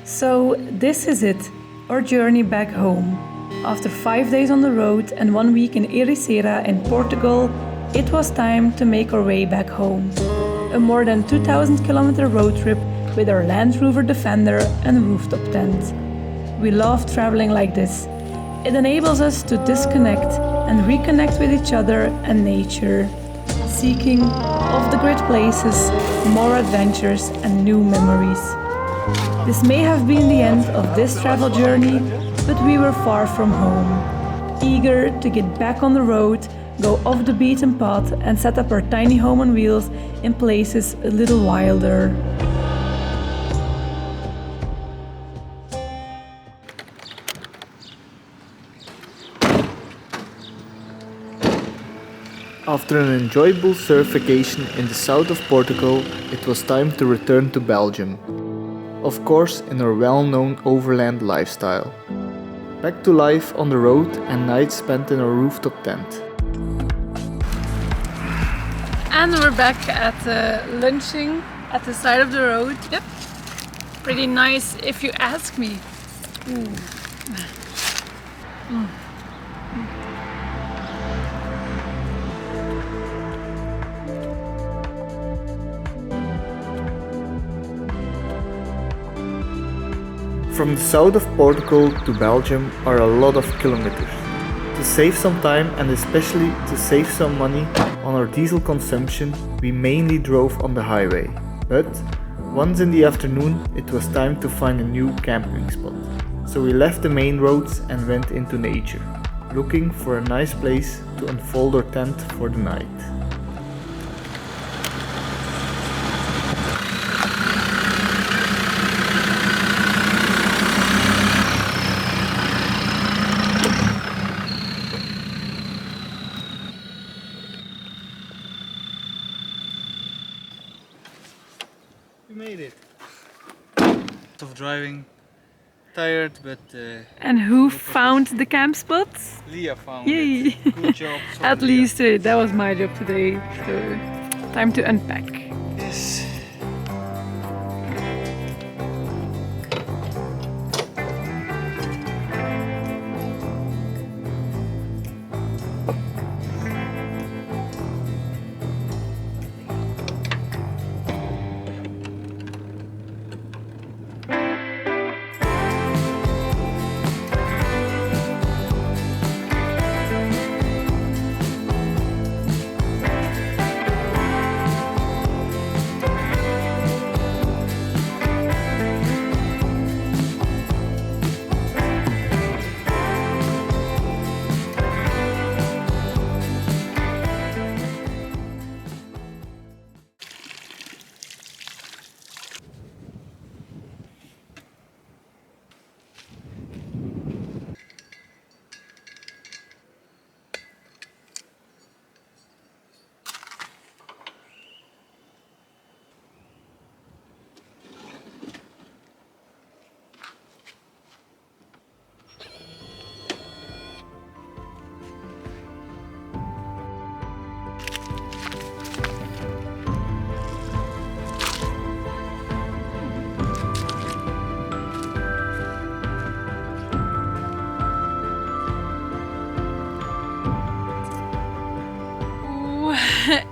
So this is it, our journey back home. After 5 days on the road and 1 week in Ericeira in Portugal, it was time to make our way back home. A more than 2,000 kilometer road trip with our Land Rover Defender and rooftop tent. We love traveling like this. It enables us to disconnect and reconnect with each other and nature, seeking off-the-grid places, more adventures and new memories. This may have been the end of this travel journey, but we were far from home, eager to get back on the road, go off the beaten path and set up our tiny home on wheels in places a little wilder. After an enjoyable surf vacation in the south of Portugal, it was time to return to Belgium. Of course, in our well-known overland lifestyle. Back to life on the road and nights spent in our rooftop tent. And we're back at lunching at the side of the road. Yep, pretty nice if you ask me. Ooh. Mm. From the south of Portugal to Belgium are a lot of kilometers. To save some time and especially to save some money on our diesel consumption, we mainly drove on the highway. But once in the afternoon it was time to find a new camping spot. So we left the main roads and went into nature, looking for a nice place to unfold our tent for the night. Made it. Of driving, tired, but And who found the camp spots? Lia found Yay! it. Good job. Sorry, At Lia. least that was my job today. So time to unpack. Yes.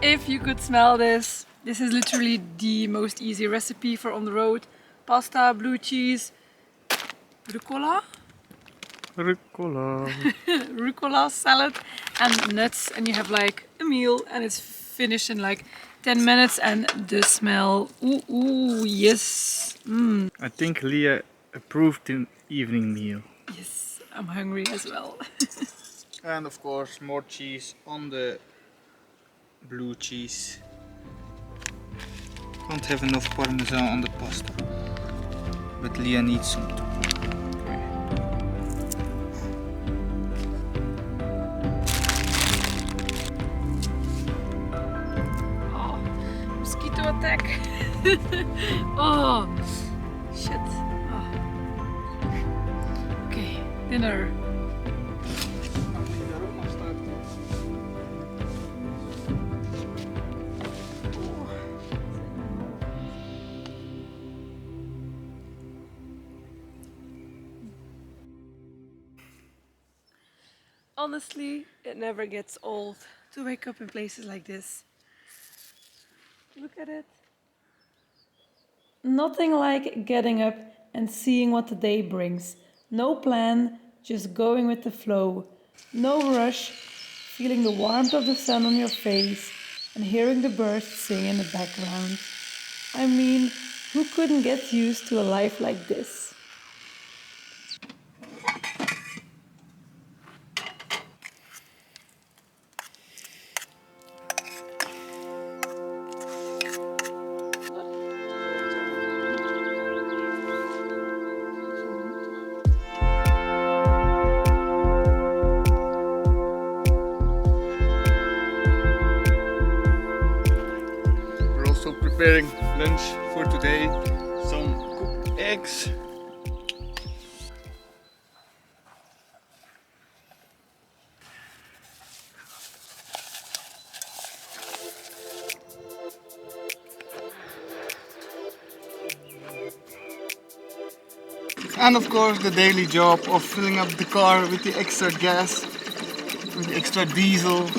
If you could smell this, this is literally the most easy recipe for on the road. Pasta, blue cheese, rucola, rucola salad and nuts, and you have like a meal and it's finished in like 10 minutes. And the smell, ooh, yes. I think Lia approved the evening meal. Yes, I'm hungry as well. And of course more cheese on the blue cheese. Can't have enough parmesan on the pasta, but Lia needs some too. Oh, mosquito attack. Oh, shit. Oh. Okay, dinner. Honestly, it never gets old to wake up in places like this. Look at it. Nothing like getting up and seeing what the day brings. No plan, just going with the flow. No rush, feeling the warmth of the sun on your face and hearing the birds sing in the background. I mean, who couldn't get used to a life like this? Preparing lunch for today, some cooked eggs. And of course the daily job of filling up the car with the extra gas, with the extra diesel.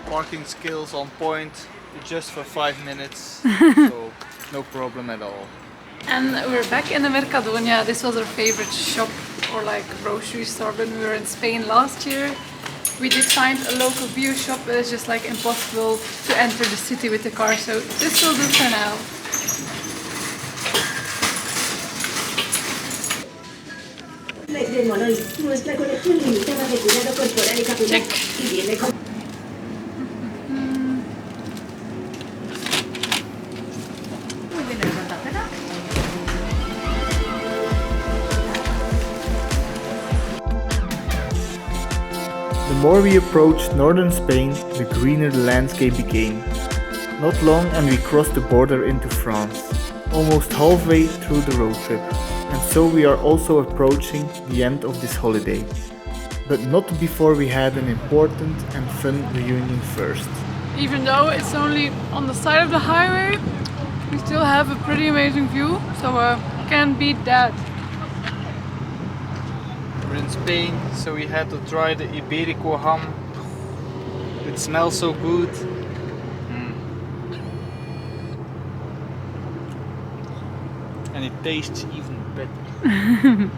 Parking skills on point, just for 5 minutes, so no problem at all. And we're back in the Mercadonia. This was our favorite shop or like grocery store when we were in Spain last year. We did find a local beer shop, but it's just like impossible to enter the city with the car, so this will do for now. Check. The more we approached northern Spain, the greener the landscape became. Not long and we crossed the border into France, almost halfway through the road trip. And so we are also approaching the end of this holiday. But not before we had an important and fun reunion first. Even though it's only on the side of the highway, we still have a pretty amazing view, so can't beat that. We're in Spain, so we had to try the Iberico ham. It smells so good. And it tastes even better.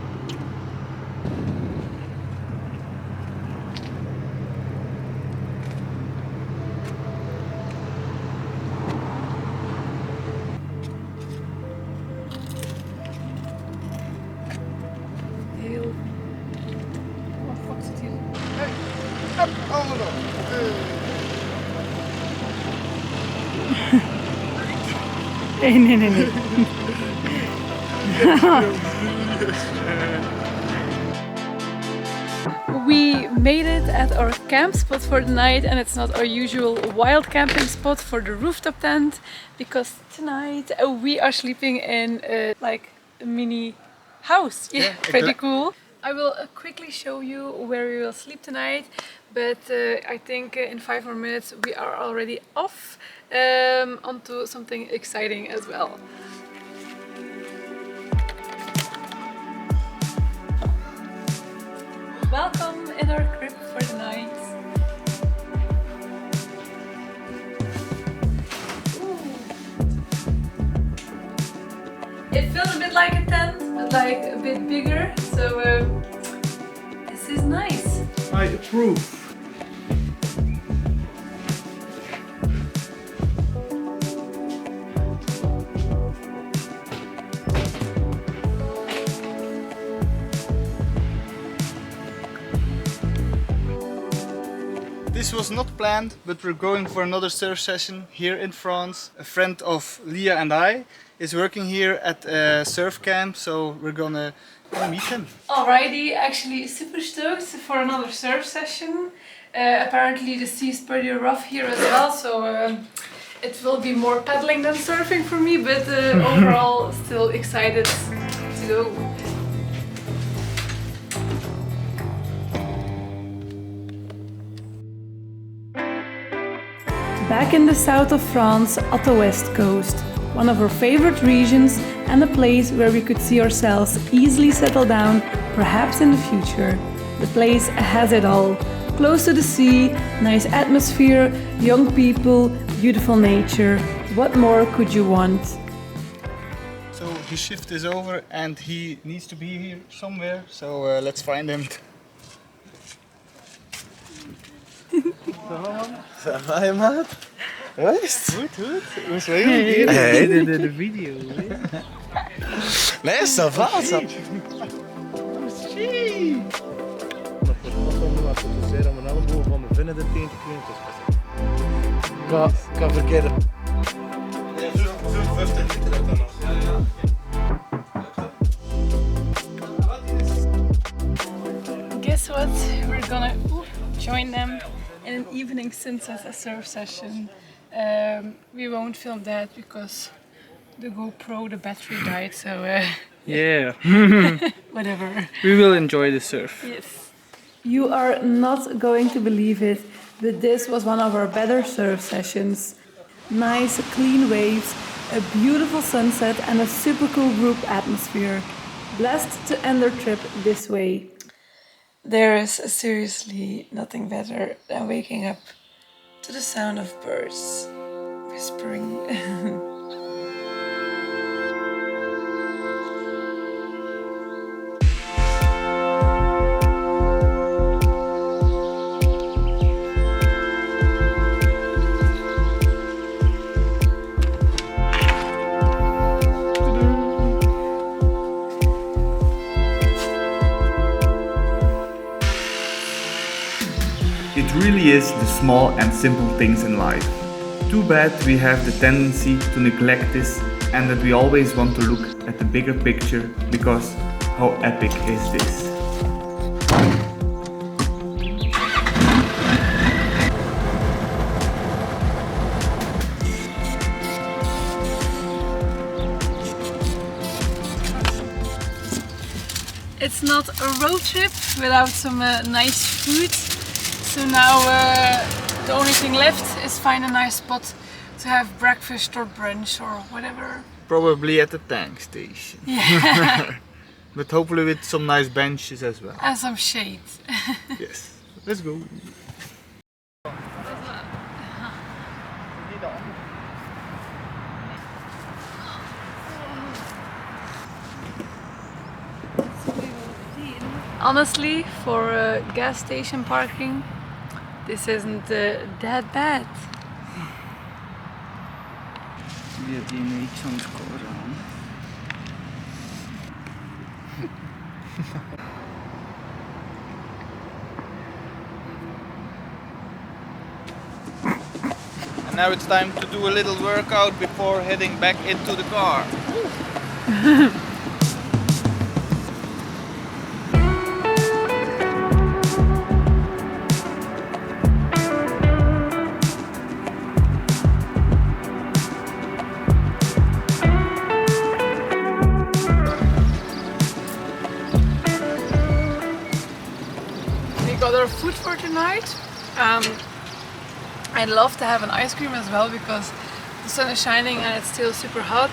Nee. We made it at our camp spot for the night, and it's not our usual wild camping spot for the rooftop tent, because tonight we are sleeping in like a mini house. Yeah, pretty cool. I will quickly show you where we will sleep tonight, but I think in 5 more minutes we are already off onto something exciting as well. Welcome in our crib for the night. It feels a bit like a tent, but like a bit bigger, so this is nice. I approve. This was not planned, but we're going for another surf session here in France. A friend of Lia and I is working here at a surf camp, so we're gonna meet him. Alrighty, actually super stoked for another surf session. Apparently the sea is pretty rough here as well, so it will be more paddling than surfing for me, but overall still excited to go. back in the south of France at the west coast, one of our favorite regions and a place where we could see ourselves easily settle down, perhaps in the future. The place has it all. Close to the sea, nice atmosphere, young people, beautiful nature. What more could you want? So his shift is over and he needs to be here somewhere, so let's find him. Ça va, hè, maat? Rust? Goed, goed. Hoe is het hier? Hey, de video. Nee, ça va, ça. Kan verkeerde. Guess what? We're gonna join them in an evening sunset surf session. We won't film that because the GoPro, the battery died, so Yeah, whatever. we will enjoy the surf. Yes. You are not going to believe it, but this was one of our better surf sessions. Nice, clean waves, a beautiful sunset and a super cool group atmosphere. Blessed to end our trip this way. There is seriously nothing better than waking up to the sound of birds whispering. It really is the small and simple things in life. Too bad we have the tendency to neglect this and that we always want to look at the bigger picture because how epic is this? It's not a road trip without some nice food. So now the only thing left is find a nice spot to have breakfast or brunch or whatever. Probably at the tank station. Yeah. But hopefully with some nice benches as well. And some shade. Yes, let's go. Honestly, for gas station parking, this isn't that bad. Die heeft hier niks aan het scoren. And now it's time to do a little workout before heading back into the car. Got our food for tonight. I'd love to have an ice cream as well because the sun is shining and it's still super hot,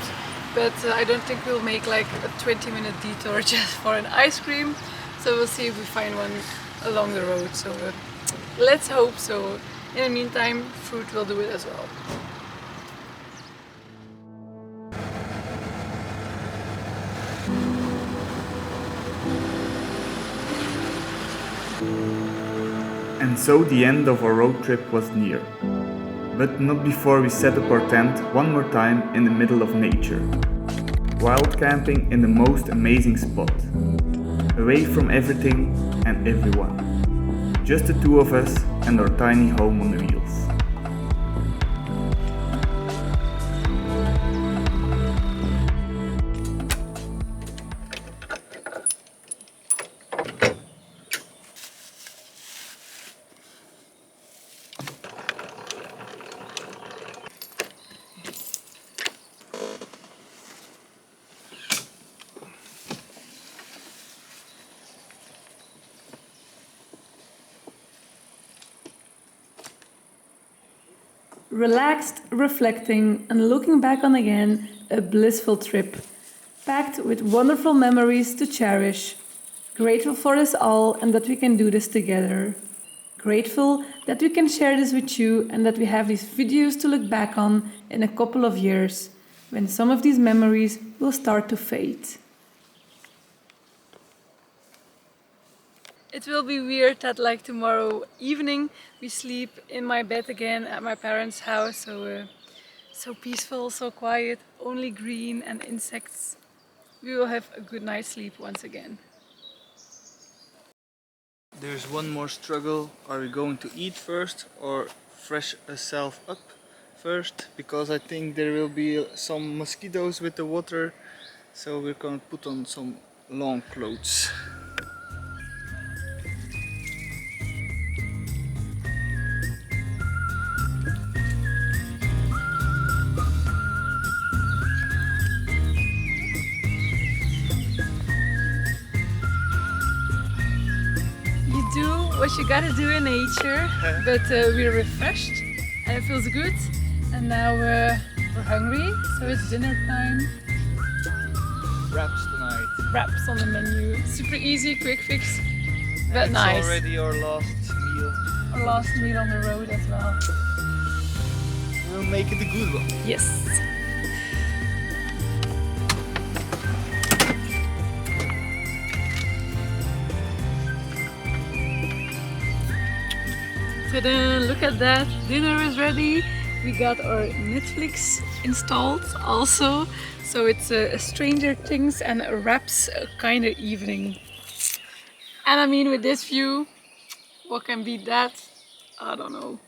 but I don't think we'll make like a 20-minute detour just for an ice cream, so we'll see if we find one along the road. So let's hope so. In the meantime, fruit will do it as well. And so the end of our road trip was near. But not before we set up our tent one more time in the middle of nature. Wild camping in the most amazing spot. Away from everything and everyone. Just the two of us and our tiny home on wheels. relaxed, reflecting, and looking back on again a blissful trip, packed with wonderful memories to cherish. Grateful for us all and that we can do this together. Grateful that we can share this with you and that we have these videos to look back on in a couple of years, when some of these memories will start to fade. It will be weird that like tomorrow evening we sleep in my bed again at my parents' house, so peaceful, so quiet, only green and insects. We will have a good night's sleep once again. There's one more struggle. Are we going to eat first or fresh ourselves up first? Because I think there will be some mosquitoes with the water, so we're going to put on some long clothes. Do what you gotta do in nature, but we're refreshed and it feels good. And now we're hungry, so it's dinner time. Wraps tonight. Wraps on the menu. Super easy, quick fix, but It's nice. already our last meal. Our last meal on the road as well. We'll make it a good one. Yes. Ta-da! Look at that, dinner is ready. We got our Netflix installed also, so it's a Stranger Things and a Wraps kind of evening. And I mean, with this view, what can beat that? I don't know.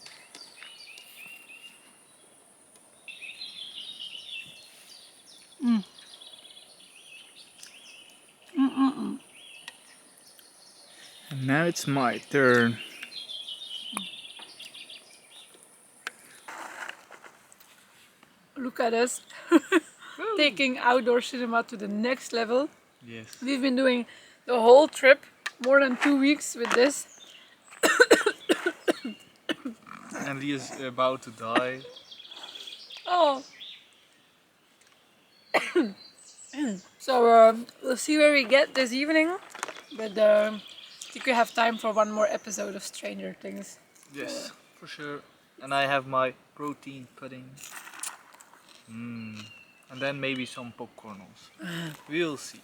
And now it's my turn. Look at us taking outdoor cinema to the next level. Yes. We've been doing the whole trip, more than 2 weeks with this. And Lia's about to die. Oh. So we'll see where we get this evening, but I think we have time for one more episode of Stranger Things. Yes, for sure. And I have my protein pudding. And then maybe some popcorn also. We'll see.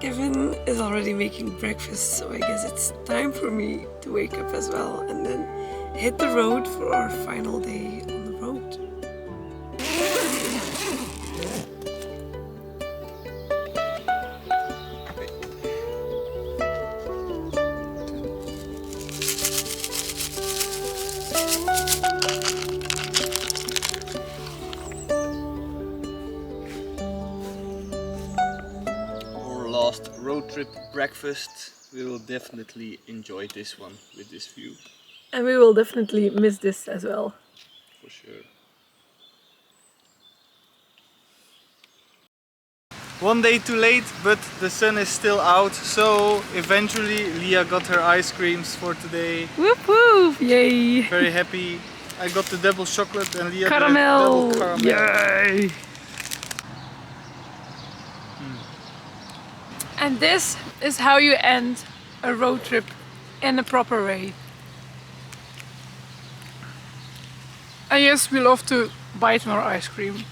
Kevin is already making breakfast, so I guess it's time for me to wake up as well and then hit the road for our final day on the road. Last road trip breakfast. We will definitely enjoy this one with this view. And we will definitely miss this as well. For sure. One day too late, but the sun is still out, so eventually Lia got her ice creams for today. Whoop whoop! Yay! Very happy. I got the double chocolate and Lia Caramel! the double caramel. Yay! And this is how you end a road trip in a proper way. And yes, we love to bite on our ice cream.